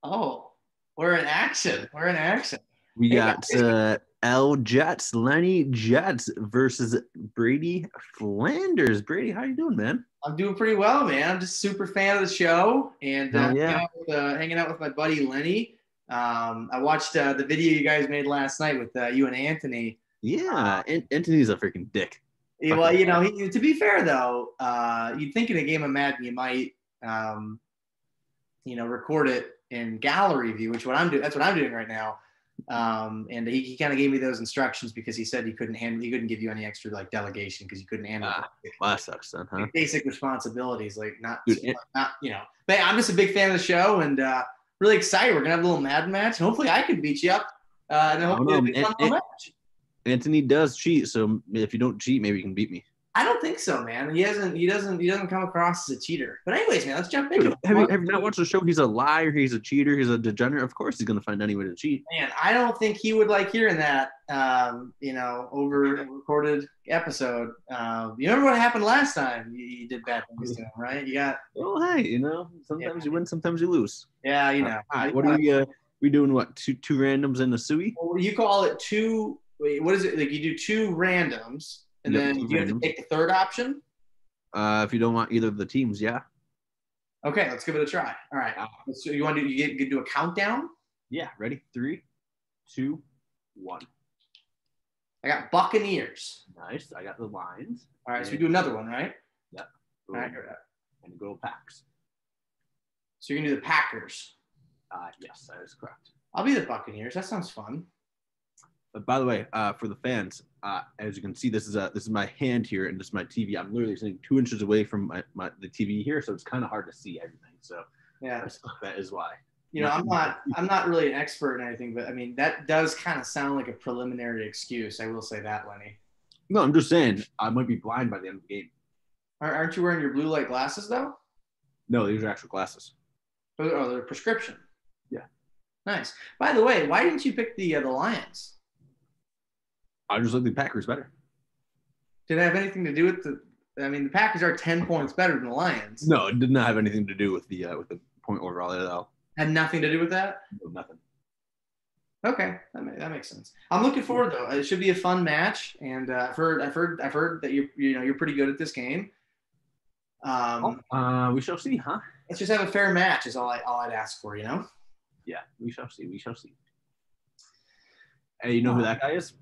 Oh, we're in action. We're in action. We Hey, got LJets, Lenny Jets versus Brady Flanders. Brady, how you doing, man? I'm doing pretty well, man. I'm just super fan of the show and Hell yeah. hanging out with my buddy Lenny. I watched the video you guys made last night with you and Anthony. Yeah, and Anthony's a freaking dick. Well, to be fair though, you'd think in a game of Madden you might, record it in gallery view, which what I'm doing. That's what I'm doing right now. And he kind of gave me those instructions because he said he couldn't give you any extra like delegation because you couldn't handle well, that sucks then, huh? basic responsibilities, like not, Dude, But I'm just a big fan of the show and really excited. We're gonna have a little Madden match, and hopefully I can beat you up. And then hopefully it'll be a fun little match. Anthony does cheat, so if you don't cheat, maybe you can beat me. I don't think so, man. He doesn't come across as a cheater. But anyways, man, let's jump into it. Have you not watched the show? He's a liar. He's a cheater. He's a degenerate. Of course, he's gonna find any way to cheat. Man, I don't think he would like hearing that. Over recorded episode. You remember what happened last time? You did bad things to him, right? You got. Well, hey, sometimes you win, sometimes you lose. Yeah, All right, what are we doing? What two randoms and a suey? Well, you call it two. Wait, what is it? Like you do two randoms. And then you have to take the third option? If you don't want either of the teams, yeah. Okay, let's give it a try. All right. So you want to do a countdown? Yeah, ready? 3, 2, 1. I got Buccaneers. Nice. I got the Lions. All right, so we do another one, right? Yeah. All right. And go Packs. So you're going to do the Packers. Yes, that is correct. I'll be the Buccaneers. That sounds fun. But by the way, for the fans, as you can see, this is my hand here, and this is my TV. I'm literally sitting 2 inches away from the TV here, so it's kind of hard to see everything. So yeah, that is why. I'm not really an expert in anything, but I mean that does kind of sound like a preliminary excuse. I will say that, Lenny. No, I'm just saying I might be blind by the end of the game. Aren't you wearing your blue light glasses though? No, these are actual glasses. Oh, they're prescription. Yeah. Nice. By the way, why didn't you pick the Lions? I just like the Packers better. Did it have anything to do with the Packers are 10 points better than the Lions. No, it did not have anything to do with the point overall at all. Had nothing to do with that? No, nothing. Okay, that makes sense. I'm looking forward though. It should be a fun match, and I've heard that you're pretty good at this game. We shall see, huh? Let's just have a fair match. Is all I'd ask for, Yeah, we shall see. We shall see. Hey, you know who that guy is?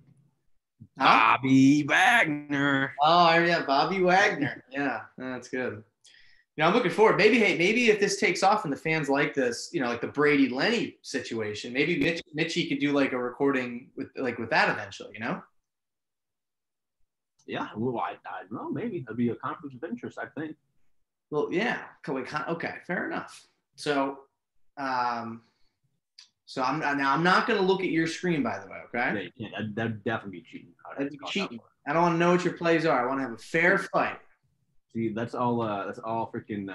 Bobby Wagner. Oh, yeah, Bobby Wagner. Yeah, that's good. I'm looking forward. Maybe if this takes off and the fans like this, like the Brady Lenny situation, maybe Mitchie could do like a recording with that eventually, Yeah, well, I don't know. Maybe it'd be a conflict of interest, I think. Well, yeah. Okay, fair enough. So, I'm not going to look at your screen, by the way. Okay. Yeah, that'd definitely be cheating. That'd be cheating. I don't want to know what your plays are. I want to have a fair fight. See, that's all freaking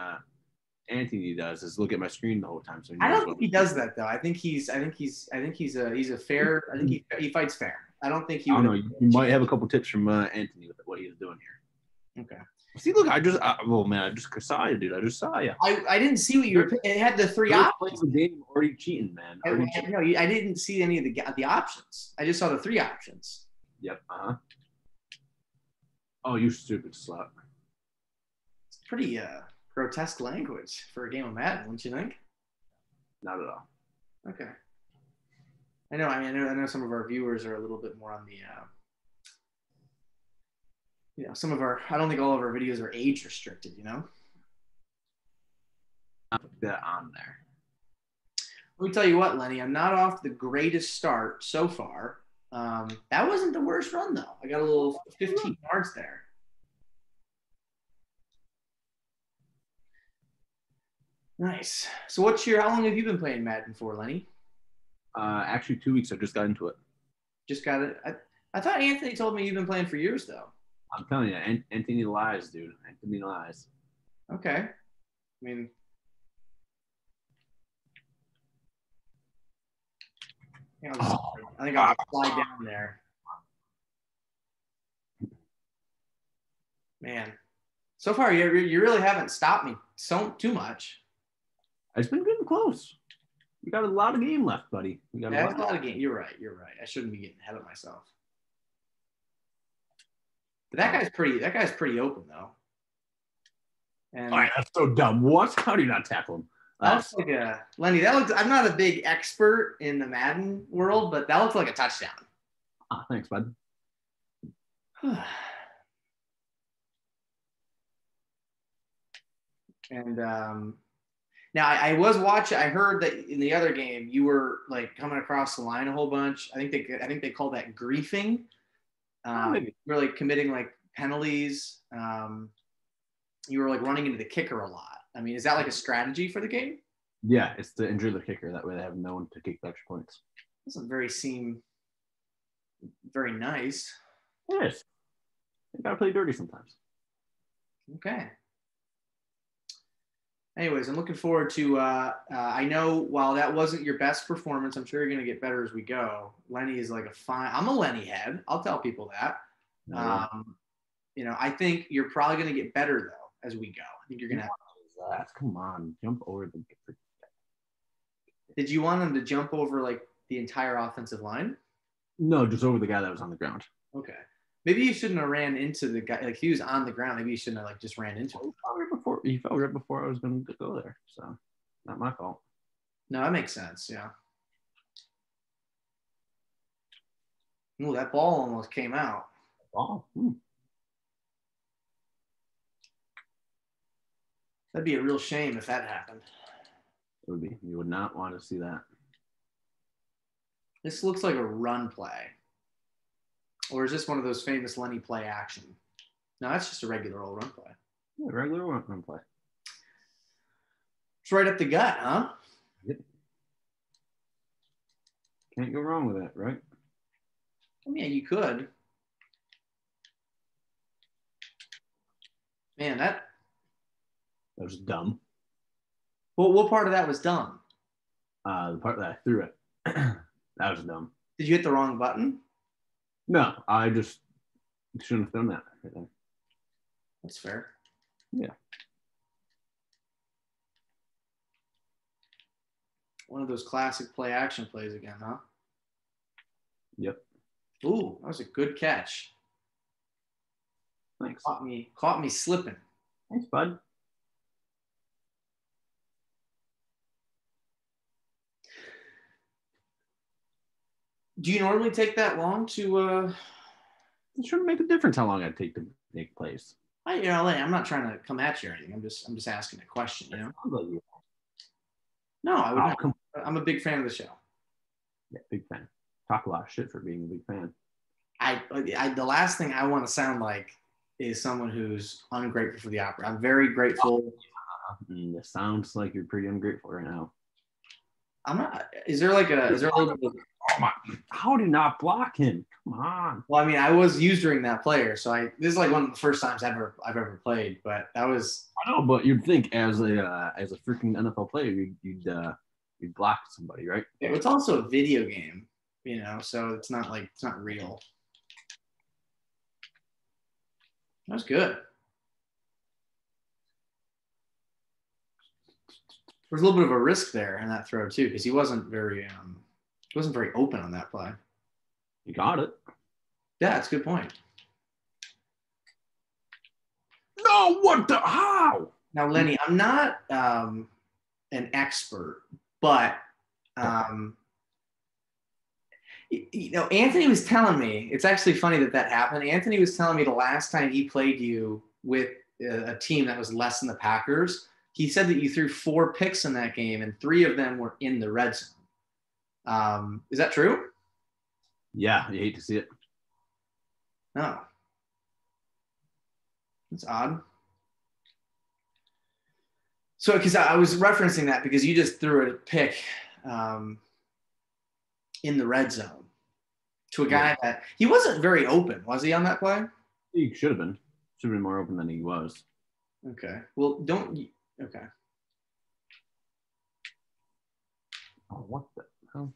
Anthony does is look at my screen the whole time. So I don't think he does that though. I think he fights fair. I don't think he. I don't know. You might have a couple tips from Anthony with what he's doing here. Okay. See, look, I just saw you, dude. I just saw you. I didn't see what you were. It had the three options. The game already cheating, man. I didn't see any of the options. I just saw the three options. Yep. Oh, you stupid slut. It's pretty grotesque language for a game of Madden, wouldn't you think? Not at all. Okay. I know. I know some of our viewers are a little bit more on the. I don't think all of our videos are age restricted, I'll put that on there. Let me tell you what, Lenny, I'm not off the greatest start so far. That wasn't the worst run, though. I got a little 15 yards there. Nice. So how long have you been playing Madden for, Lenny? Actually 2 weeks. I just got into it. Just got it? I thought Anthony told me you've been playing for years, though. I'm telling you, Anthony lies, dude. Anthony lies. Okay. I mean, I think I'll just slide down there. Man, so far you really haven't stopped me too much. It's been getting close. We got a lot of game left, buddy. We got That's a lot of game. You're right. I shouldn't be getting ahead of myself. But that guy's pretty open though. And all right, that's so dumb. What? How do you not tackle him? that looks like a Lenny. I'm not a big expert in the Madden world, but that looks like a touchdown. Thanks, bud. And now I was watching. I heard that in the other game you were like coming across the line a whole bunch. I think they call that griefing. You're like committing like penalties. You were like running into the kicker a lot. I mean, is that like a strategy for the game? Yeah, it's to injure the kicker. That way they have no one to kick the extra points. Doesn't seem very nice. It is. You gotta play dirty sometimes. Okay. Anyways, I'm looking forward to. I know while that wasn't your best performance, I'm sure you're going to get better as we go. Lenny is like I'm a Lenny head. I'll tell people that. I think you're probably going to get better though as we go. I think you're going to. Come on, jump over the. Did you want him to jump over like the entire offensive line? No, just over the guy that was on the ground. Okay. Maybe you shouldn't have ran into the guy. Like he was on the ground. Maybe you shouldn't have like just ran into him. He fell right before I was going to go there. So not my fault. No, that makes sense. Yeah. Ooh, that ball almost came out. Ball. That'd be a real shame if that happened. It would be. You would not want to see that. This looks like a run play. Or is this one of those famous Lenny play action? No, that's just a regular old run play. Yeah, regular run play. It's right up the gut, huh? Yep. Can't go wrong with that, right? I mean, you could. Man, that was dumb. Well, what part of that was dumb? The part that I threw it. That was dumb. Did you hit the wrong button? No, I just shouldn't have done that. That's fair. Yeah. One of those classic play action plays again, huh? Yep. Ooh, that was a good catch. Thanks. Caught me slipping. Thanks, bud. Do you normally take that long to It shouldn't make a difference how long I take to make plays. I'm not trying to come at you or anything. I'm just asking a question, you know? No, I would not. I'm a big fan of the show. Yeah, big fan. Talk a lot of shit for being a big fan. The last thing I want to sound like is someone who's ungrateful for the opera. I'm very grateful. It sounds like you're pretty ungrateful right now. I'm not. Is there a little bit of, oh my, how did not block him? Come on. Well, I mean, I was used during that player, so this is like one of the first times I've ever played. But that was. I know, but you'd think as a freaking NFL player, you'd block somebody, right? Yeah, it's also a video game, so it's not real. That was good. There's a little bit of a risk there in that throw too, because he wasn't very open on that play. You got it. Yeah, that's a good point. No, what the how? Now, Lenny, I'm not an expert, but Anthony was telling me, it's actually funny that happened. Anthony was telling me the last time he played you with a team that was less than the Packers, he said that you threw 4 picks in that game and 3 of them were in the red zone. Is that true? Yeah, you hate to see it. No. That's odd. So, because I was referencing that because you just threw a pick in the red zone to a guy that he wasn't very open, was he, on that play? He should have been. Should have been more open than he was. Okay. Well, okay. Oh, what the hell?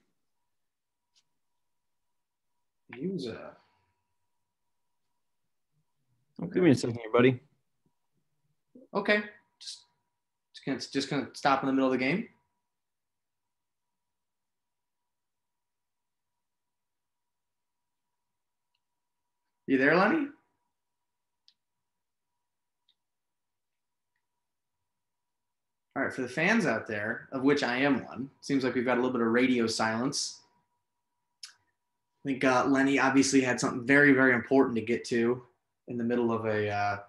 He was Okay. Give me a second here, buddy. Okay. Just gonna stop in the middle of the game. You there, Lenny? All right, for the fans out there, of which I am one, seems like we've got a little bit of radio silence. I think Lenny obviously had something very, very important to get to in the middle of a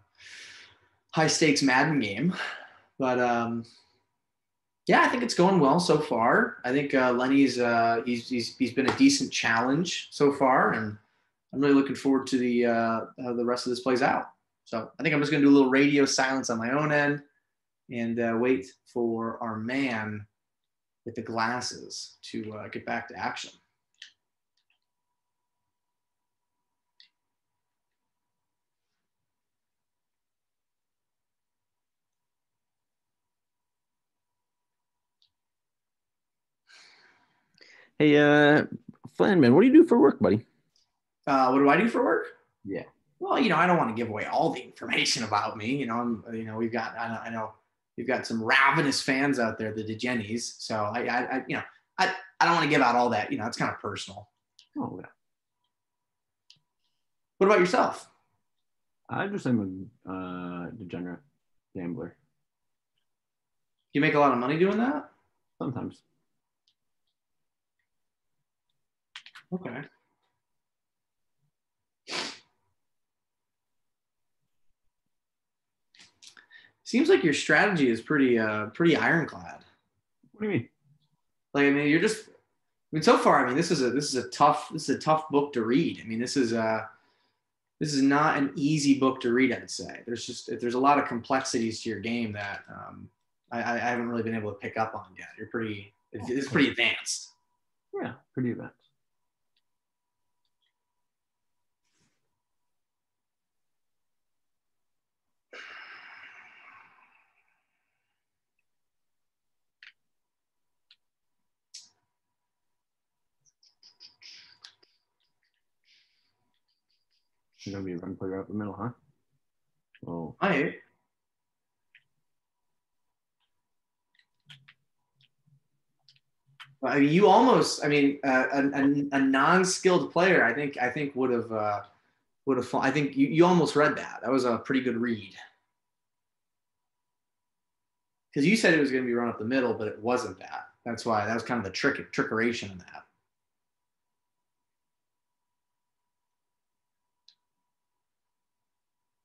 high-stakes Madden game. But yeah, I think it's going well so far. I think Lenny's he's been a decent challenge so far, and I'm really looking forward to the how the rest of this plays out. So I think I'm just going to do a little radio silence on my own end and wait for our man with the glasses to get back to action. Hey, Flan, man, what do you do for work, buddy? What do I do for work? Yeah. Well, I don't want to give away all the information about me. We've got I know we've got some ravenous fans out there, the DeGennies. So I don't want to give out all that. It's kind of personal. Oh, yeah. What about yourself? I just am a degenerate gambler. You make a lot of money doing that? Sometimes. Okay. Seems like your strategy is pretty ironclad. What do you mean? Like, I mean, so far, I mean, this is a tough book to read. I mean, this is not an easy book to read, I'd say. There's a lot of complexities to your game that I haven't really been able to pick up on yet. It's pretty advanced. Yeah, pretty advanced. You're gonna be a run player up the middle, huh? Oh, Right. I mean, you almost. I mean, a non-skilled player. I think would have. I think you almost read that. That was a pretty good read. Because you said it was going to be run up the middle, but it wasn't that. That's why that was kind of the trickeration in that.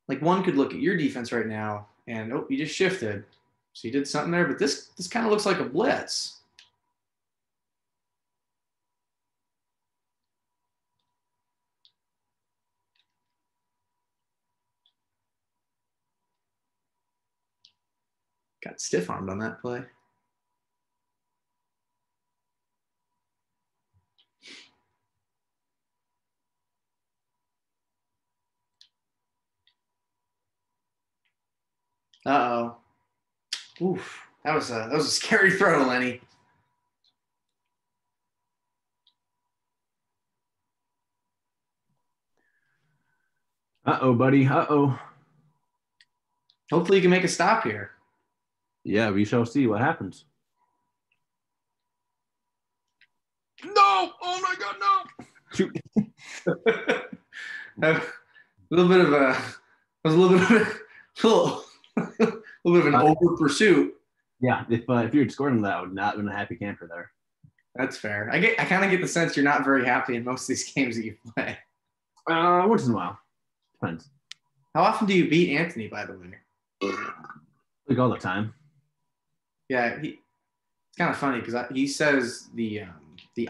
Like one could look at your defense right now and you just shifted. So you did something there, but this kind of looks like a blitz. Got stiff armed on that play. Uh-oh. Oof. That was a scary throw, Lenny. uh-oh, buddy. Uh-oh. Hopefully you can make a stop here. Yeah, we shall see what happens. No! Oh my God, no! Shoot. A little bit of a little bit of an over pursuit. Yeah, if you had scored on that, I would not have been a happy camper there. That's fair. I kind of get the sense you're not very happy in most of these games that you play. Once in a while. Depends. How often do you beat Anthony, by the way? Like all the time. Yeah, it's kind of funny because he says the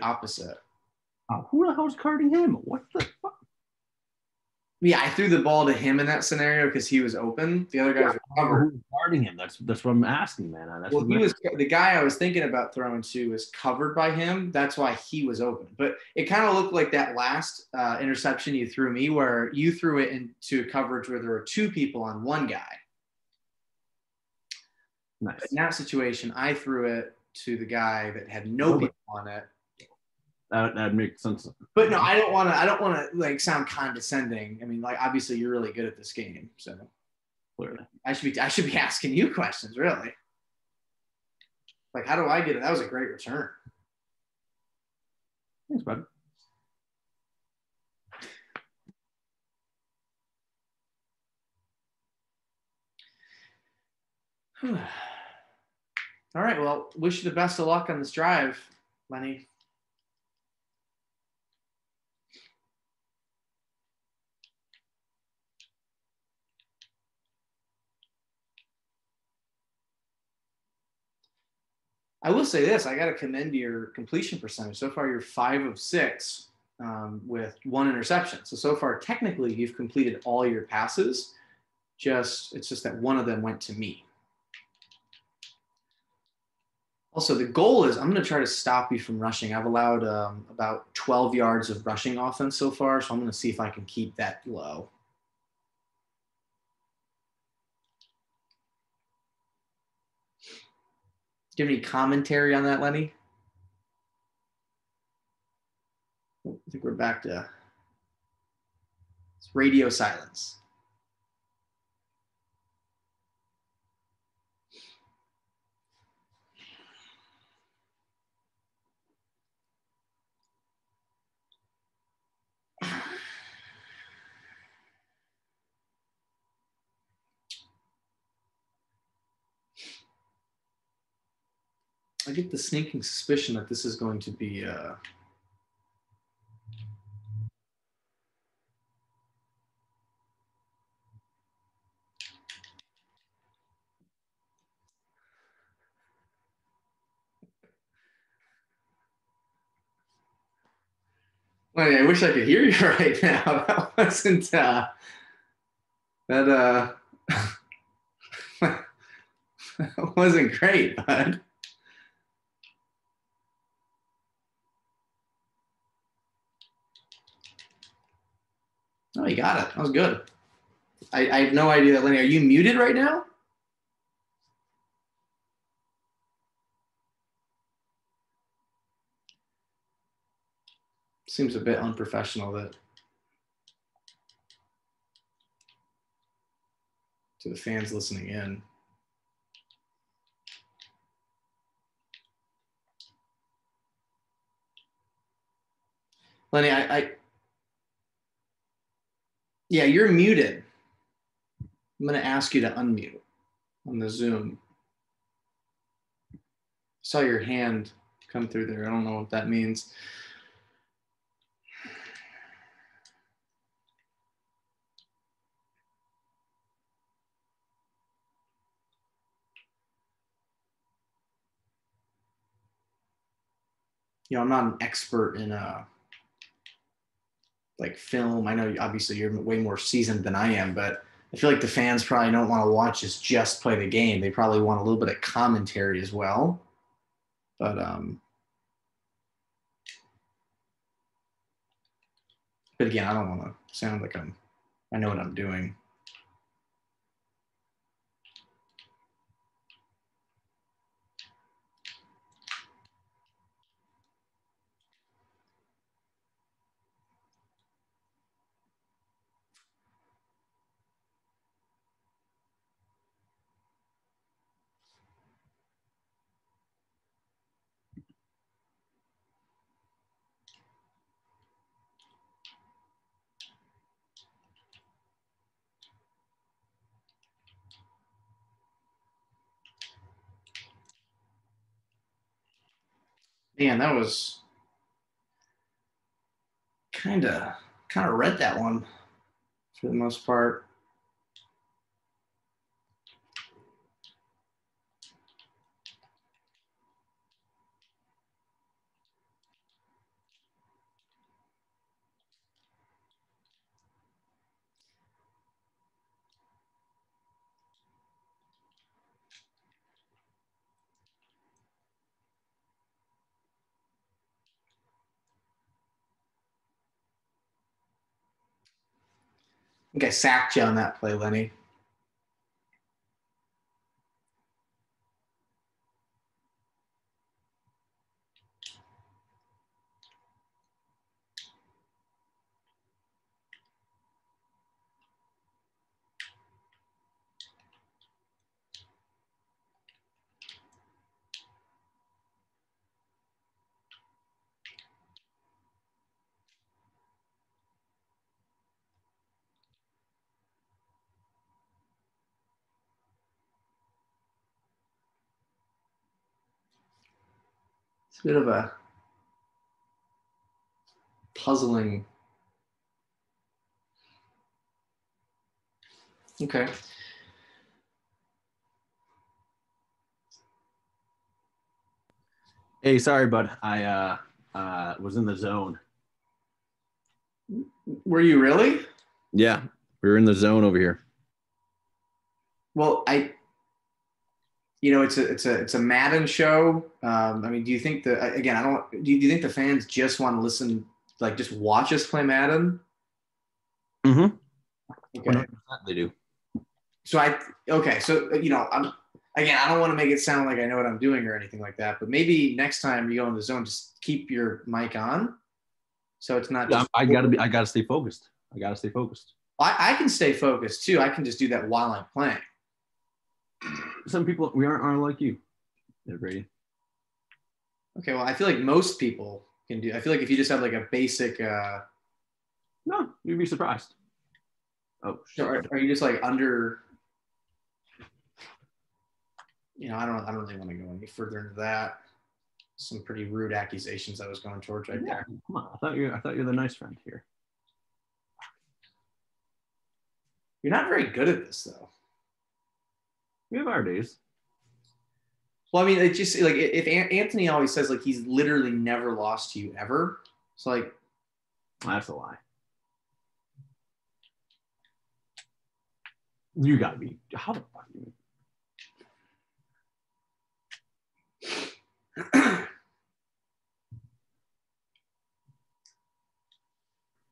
opposite. Oh, who the hell's carding him? What the fuck? Yeah, I threw the ball to him in that scenario because he was open. The other guys were covered. Who's guarding him? That's what I'm asking, man. The guy I was thinking about throwing to was covered by him. That's why he was open. But it kind of looked like that last interception you threw me, where you threw it into coverage where there were two people on one guy. Nice. In that situation, I threw it to the guy that had no people on it. That makes sense. But no, I don't want to like sound condescending. I mean, like obviously you're really good at this game, so Clearly. I should be asking you questions, really. Like, how do I get it? That was a great return. Thanks, bud. All right. Well, wish you the best of luck on this drive, Lenny. I will say this: I got to commend your completion percentage. So far, you're 5 of 6 with 1 interception. So far, technically, you've completed all your passes. It's just that one of them went to me. Also, the goal is I'm going to try to stop you from rushing. I've allowed about 12 yards of rushing offense so far, so I'm going to see if I can keep that low. Do you have any commentary on that, Lenny? I think we're back to radio silence. I get the sneaking suspicion that this is going to be Well, I wish I could hear you right now. That wasn't that that wasn't great, bud. Oh, you got it. That was good. I have no idea that, Lenny. Are you muted right now? Seems a bit unprofessional that to the fans listening in. Lenny, yeah, you're muted. I'm going to ask you to unmute on the Zoom. I saw your hand come through there. I don't know what that means. I'm not an expert in like film. I know obviously you're way more seasoned than I am, but I feel like the fans probably don't want to watch us just play the game. They probably want a little bit of commentary as well. But again, I don't want to sound like I know what I'm doing. Man, that was kind of read that one for the most part. I think I sacked you on that play, Lenny. It's a bit of a puzzling. Okay. Hey, sorry, bud. I was in the zone. Were you really? Yeah, we were in the zone over here. Well, it's a Madden show. I mean, do you think again? I don't. Do you think the fans just want to listen, like just watch us play Madden? Mm-hmm. Okay. 100% they do. So I don't want to make it sound like I know what I'm doing or anything like that, but maybe next time you go in the zone, just keep your mic on, so it's not just. I gotta stay focused. I gotta stay focused. I can stay focused too. I can just do that while I'm playing. Some people we aren't like you, Brady. Okay, well, I feel like most people can do. I feel like if you just have like a basic. No, you'd be surprised. Oh, shit. Are you just like under? I don't really want to go any further into that. Some pretty rude accusations I was going towards right there. Come on, I thought you're the nice friend here. You're not very good at this, though. We have our days. Well, I mean, it's just like if Anthony always says like he's literally never lost to you ever. It's like that's a lie. You gotta be. How the fuck do you?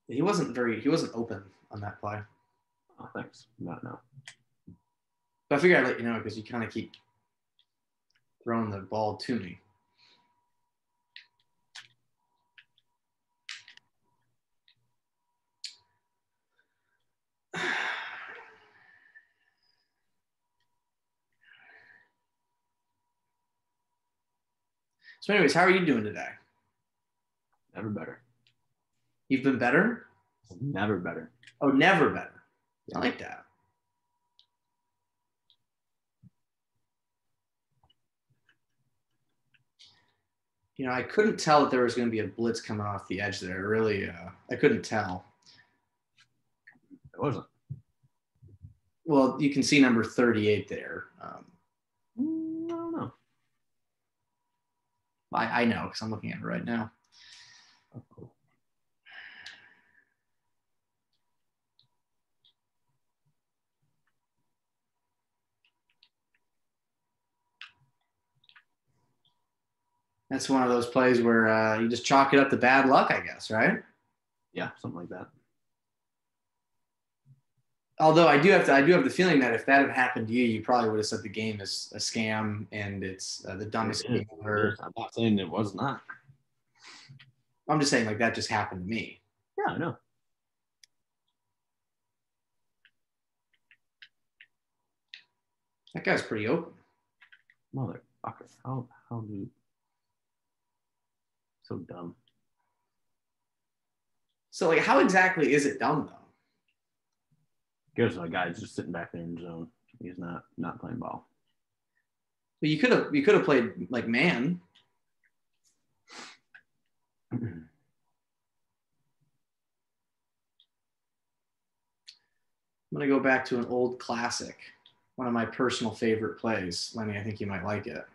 He wasn't open on that play. Oh, thanks. No. But I figured I'd let you know because you kind of keep throwing the ball to me. So, anyways, how are you doing today? Never better. You've been better? Never better. Oh, never better. I like that. I couldn't tell that there was going to be a blitz coming off the edge there. Really, I couldn't tell. It wasn't. Well, you can see number 38 there. I don't know. I know because I'm looking at it right now. Oh, cool. That's one of those plays where you just chalk it up to bad luck, I guess, right? Yeah, something like that. Although I do have the feeling that if that had happened to you, you probably would have said the game is a scam and it's the dumbest game ever. I'm not saying it was not. I'm just saying like that just happened to me. Yeah, I know. That guy's pretty open. Motherfucker. How do so dumb. So like how exactly is it dumb though? Here's my guy's just sitting back there in the zone. He's not playing ball. But you could have played like man. I'm gonna go back to an old classic, one of my personal favorite plays. Lenny, I think you might like it.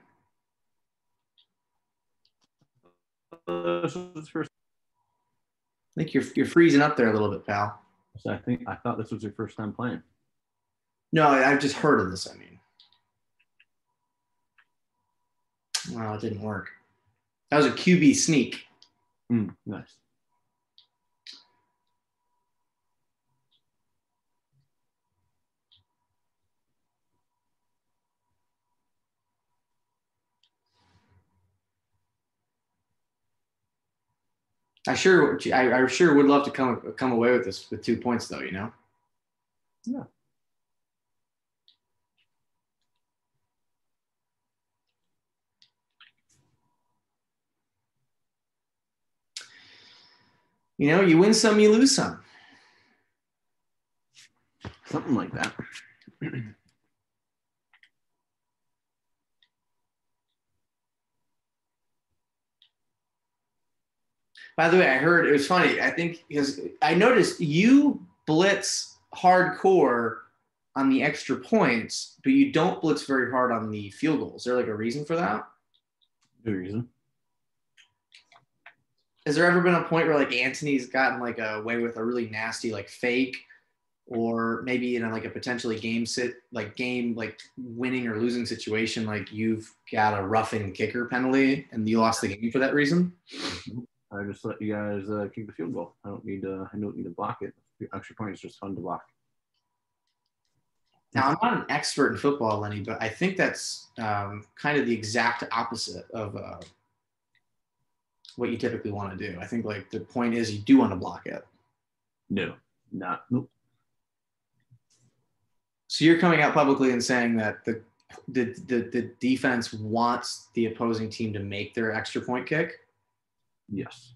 This was first. I think you're freezing up there a little bit, pal. So I thought this was your first time playing. No, I've just heard of this. I mean, well, it didn't work. That was a QB sneak. Nice. I sure would love to come away with this with 2 points though. Yeah. You win some, you lose some. Something like that. By the way, I heard it was funny. I think because I noticed you blitz hardcore on the extra points, but you don't blitz very hard on the field goals. Is there like a reason for that? Good reason. Has there ever been a point where like Anthony's gotten like away with a really nasty like fake, or maybe in like a potentially game winning or losing situation, like you've got a roughing kicker penalty and you lost the game for that reason? I just let you guys kick the field goal. I don't need to block it. The extra point is just fun to block. Now, I'm not an expert in football, Lenny, but I think that's kind of the exact opposite of what you typically want to do. I think like the point is you do want to block it. No, nope. So you're coming out publicly and saying that the defense wants the opposing team to make their extra point kick? Yes.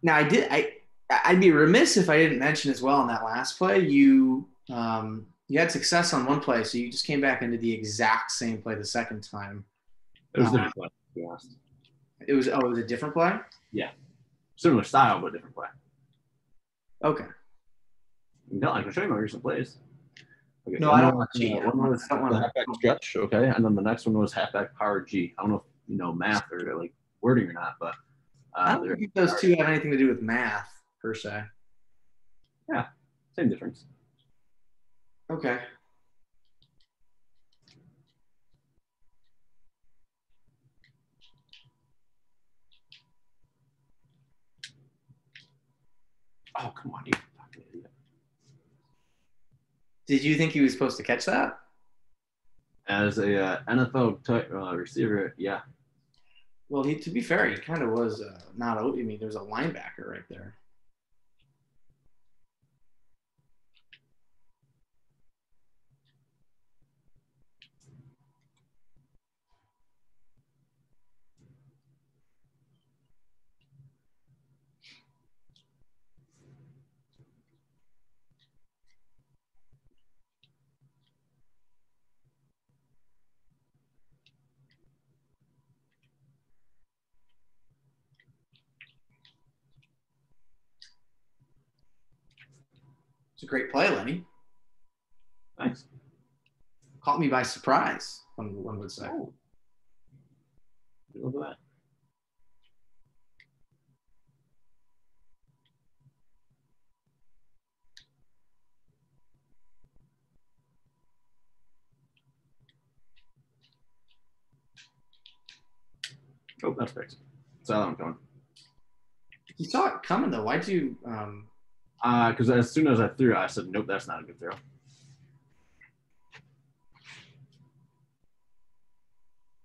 Now I'd be remiss if I didn't mention as well in that last play, you had success on one play, so you just came back into the exact same play the second time. It was a different play, to be honest. It was a different play? Yeah. Similar style, but different play. Okay. No, I can show you my recent plays. Okay, no, I don't want to cheat. One was the halfback stretch, okay, and then the next one was halfback power G. I don't know if you know math or like wording or not, but I don't think those two have anything to do with math per se. Yeah, same difference. Okay. Oh, come on, you fucking idiot. Did you think he was supposed to catch that? As a NFL type receiver, yeah. Well, to be fair, he kind of was not. I mean, there's a linebacker right there. It's a great play, Lenny. Thanks. Caught me by surprise, one would say. Oh. Look at that. Oh, that's fixed. That's how I'm going. You saw it coming though. Why'd you? Because as soon as I threw it, I said, nope, that's not a good throw.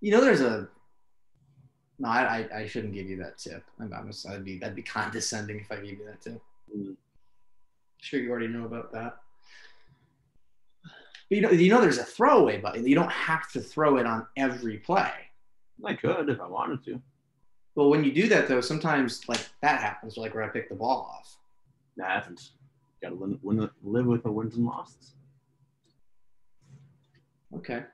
There's a. No, I shouldn't give you that tip. That'd be condescending if I gave you that tip. Sure, you already know about that. But there's a throwaway button. You don't have to throw it on every play. I could if I wanted to. Well, when you do that though, sometimes like that happens, like where I pick the ball off. That happens. Got to live with the wins and losses. Okay.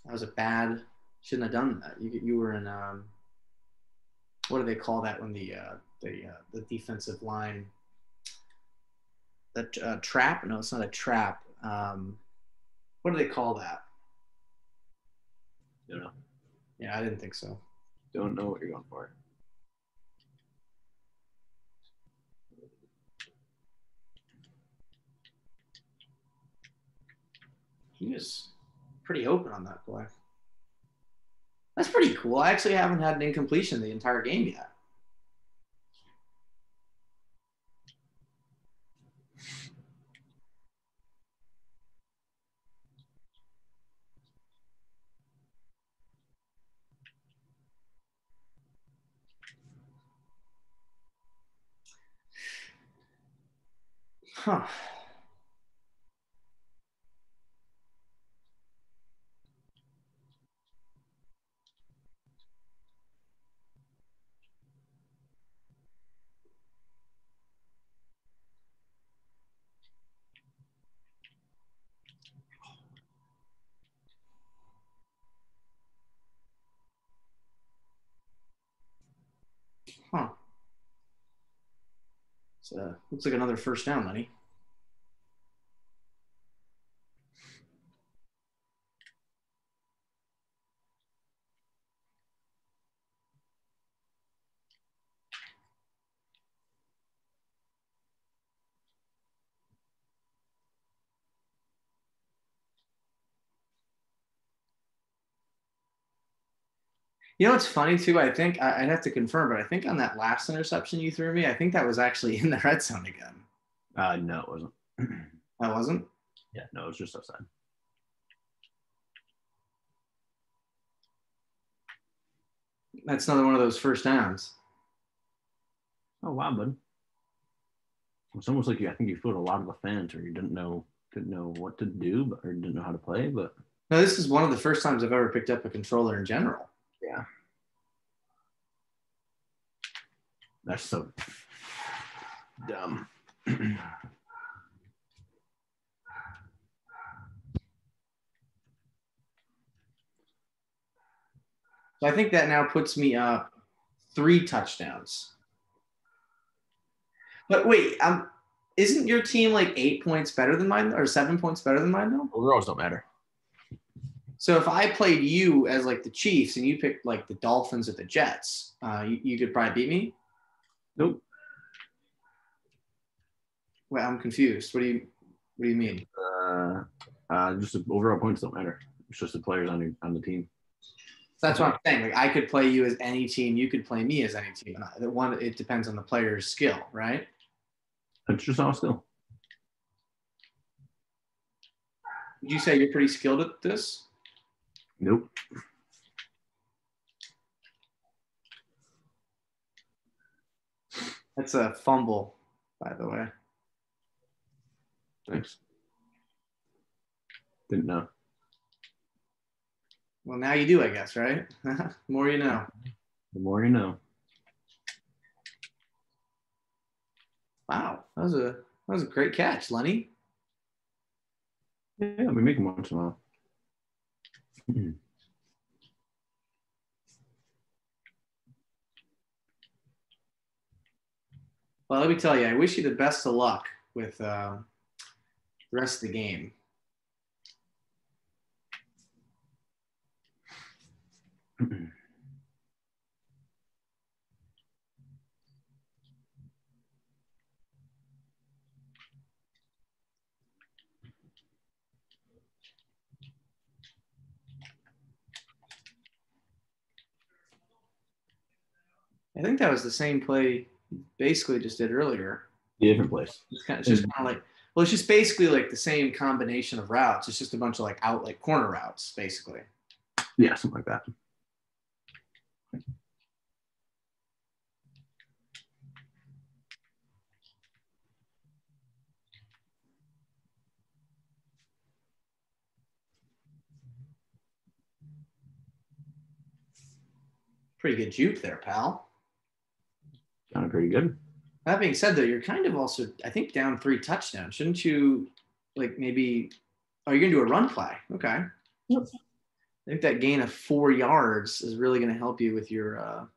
That was a bad. Shouldn't have done that. You were in what do they call that when the defensive line? The trap? No, it's not a trap. What do they call that? Don't know. Yeah, I didn't think so. Don't know what you're going for. He was pretty open on that play. That's pretty cool. I actually haven't had an incompletion the entire game yet. Huh. Huh. So looks like another first down, Lenny. You know what's funny too? I think I'd have to confirm, but I think on that last interception you threw me, I think that was actually in the red zone again. No, it wasn't. That wasn't? Yeah, no, it was just outside. That's another one of those first downs. Oh wow, bud. It's almost like I think you fooled a lot of the fans, or you didn't know what to do, or didn't know how to play. But no, this is one of the first times I've ever picked up a controller in general. Yeah, that's so dumb. So I think that now puts me up 3 touchdowns. But wait, isn't your team like 8 points better than mine or 7 points better than mine though? Overalls don't matter. So if I played you as like the Chiefs and you picked like the Dolphins or the Jets, you could probably beat me. Nope. Well, I'm confused. What do you mean? Just the overall points don't matter. It's just the players on the team. So that's what I'm saying. Like I could play you as any team. You could play me as any team. It depends on the player's skill, right? It's just all skill. Would you say you're pretty skilled at this? Nope. That's a fumble, by the way. Thanks. Didn't know. Well, now you do, I guess, right? The more you know. The more you know. Wow, that was a great catch, Lenny. Yeah, we make them once in a while. Well, let me tell you, I wish you the best of luck with the rest of the game. I think that was the same play basically just did earlier. Different place. It's just kind of like, well, it's just basically like the same combination of routes. It's just a bunch of like corner routes, basically. Yeah, something like that. Pretty good juke there, pal. Kind of pretty good. That being said, though, you're kind of also, I think, down 3 touchdowns. Shouldn't you, like, maybe? Oh, you're gonna do a run play. Okay. Yep. I think that gain of 4 yards is really going to help you with your.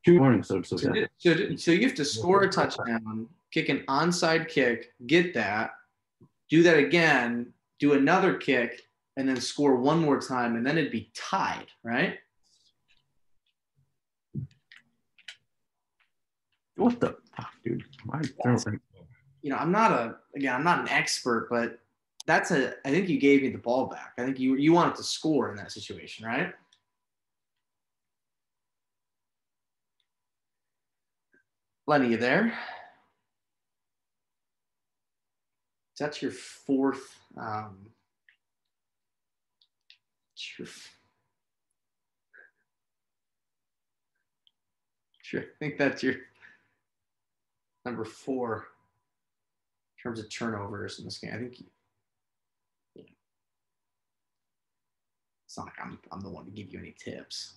2 mornings, so it's okay. So you have to score a touchdown, kick an onside kick, get that, do that again, do another kick, and then score one more time, and then it'd be tied, right? What the fuck, dude? Why I'm not an expert, but I think you gave me the ball back. I think you wanted to score in that situation, right? Lenny, you there? That's your 4th. Sure. I think that's your number 4 in terms of turnovers in this game. I think it's not like I'm the one to give you any tips.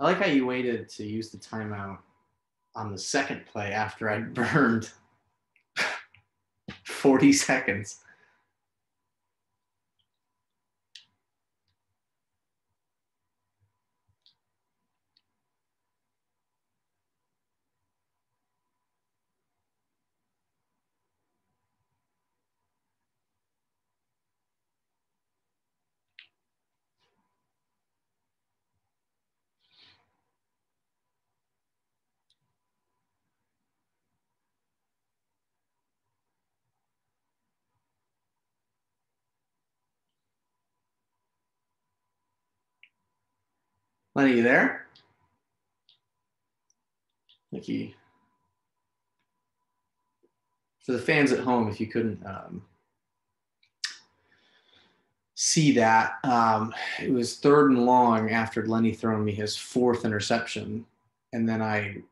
I like how you waited to use the timeout on the second play after I burned 40 seconds. Lenny, you there? Nikki. For the fans at home, if you couldn't see that, it was 3rd and long after Lenny throwing me his 4th interception, and then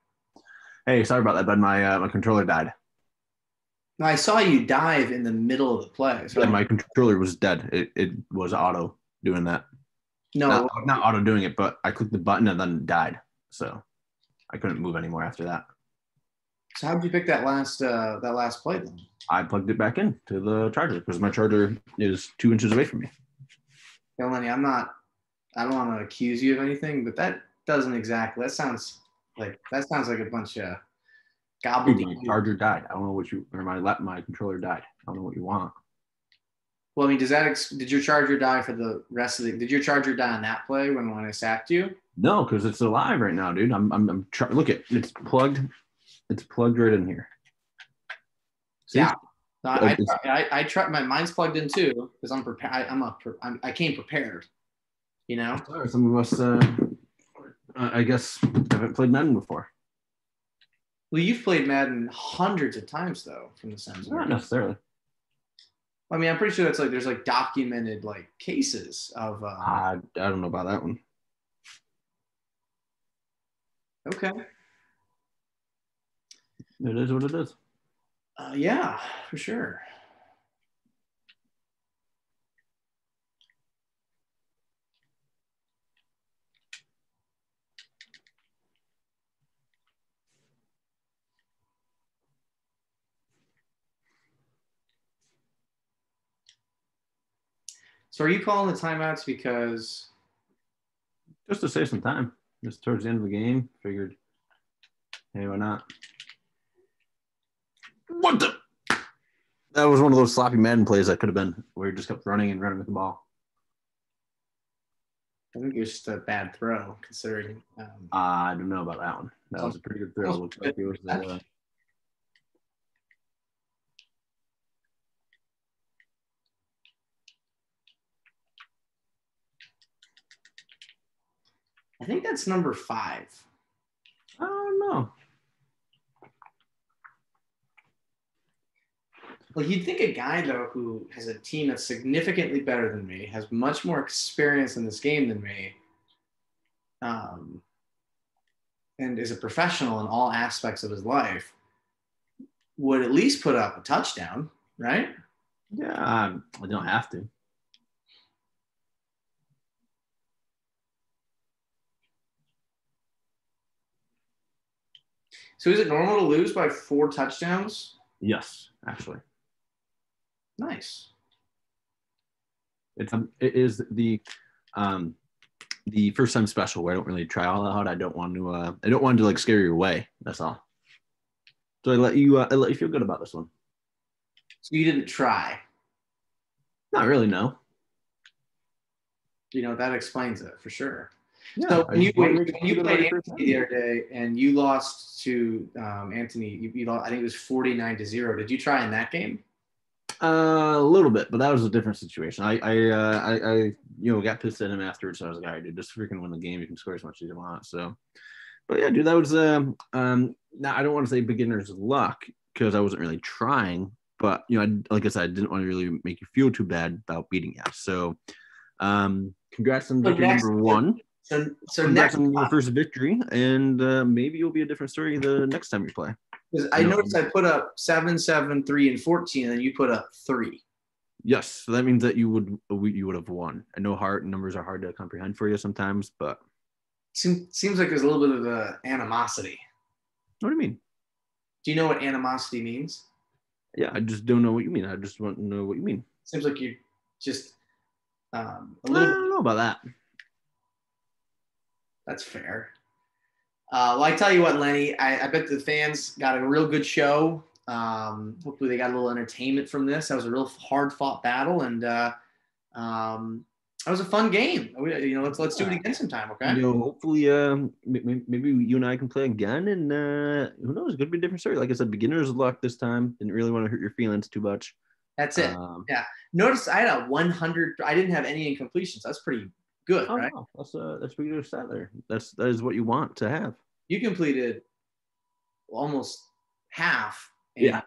Hey, sorry about that, bud. My controller died. I saw you dive in the middle of the play. So Yeah, my controller was dead. It was auto doing that. No, not auto doing it, but I clicked the button and then it died. So I couldn't move anymore after that. So how did you pick that last play then? I plugged it back in to the charger because my charger is 2 inches away from me. Yeah, Lenny, I don't want to accuse you of anything, but that doesn't exactly. That sounds like a bunch of gobbledygook. My charger died. I don't know what my controller died. I don't know what you want. Well, I mean, did your charger die for the rest of did your charger die on that play when I sacked you? No, because it's alive right now, dude. Look at it's plugged. It's plugged right in here. See? Yeah. I try. Mine's plugged in too because I'm prepared. I came prepared. You know. Sorry, some of us, I guess, haven't played Madden before. Well, you've played Madden hundreds of times though, from the sounds of it. Not necessarily. I mean, I'm pretty sure that's there's documented cases of. I don't know about that one. Okay. It is what it is. Yeah, for sure. So are you calling the timeouts because? Just to save some time. Just towards the end of the game, figured, hey, why not? What the? That was one of those sloppy Madden plays that could have been where you just kept running with the ball. I think it was just a bad throw, considering. I don't know about that one. That was a pretty good throw. Looks like it was. I think that's number 5. I don't know. Well, you'd think a guy, though, who has a team that's significantly better than me, has much more experience in this game than me, and is a professional in all aspects of his life, would at least put up a touchdown, right? Yeah, I don't have to. So is it normal to lose by 4 touchdowns? Yes, actually. Nice. It is the first time special where I don't really try all out. I don't want to scare you away. That's all. So I let you feel good about this one. So you didn't try? Not really, no. That explains it for sure. Yeah, so when you played Anthony the other day and you lost to Anthony, you lost, I think it was 49-0. Did you try in that game? A little bit, but that was a different situation. I got pissed at him afterwards. So I was like, all right, dude, just freaking win the game. You can score as much as you want. So, but yeah, dude, that was now I don't want to say beginner's luck because I wasn't really trying, but like I said, I didn't want to really make you feel too bad about beating you. So, congrats on victory number 1. So congrats on your first victory, and maybe you'll be a different story the next time you play. Because I noticed I put up 7, 7, 3, and 14, and then you put up 3. Yes, so that means that you would have won. I know numbers are hard to comprehend for you sometimes, but seems like there's a little bit of animosity. What do you mean? Do you know what animosity means? Yeah, I just don't know what you mean. I just want to know what you mean. Seems like you just a little. I don't know about that. That's fair. Well, I tell you what, Lenny, I bet the fans got a real good show. Hopefully they got a little entertainment from this. That was a real hard-fought battle, and that was a fun game. Let's do it again sometime, okay? Hopefully, maybe you and I can play again, and who knows? It could be a different story. Like I said, beginner's luck this time. Didn't really want to hurt your feelings too much. That's it. Yeah. Notice I had a 100. I didn't have any incompletions. That's pretty Good, Oh, right? wow. That's pretty good stat there. That is what you want to have. You completed almost half and Yeah.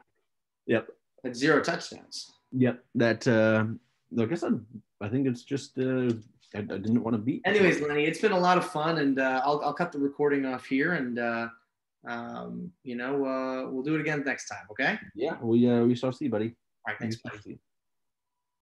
Yep. had 0 touchdowns. Yep. That like I said, I think it's just I didn't want to beat. Anyways, Lenny, it's been a lot of fun, and I'll cut the recording off here, and we'll do it again next time. Okay. Yeah. We shall see, buddy. All right. Thanks, buddy.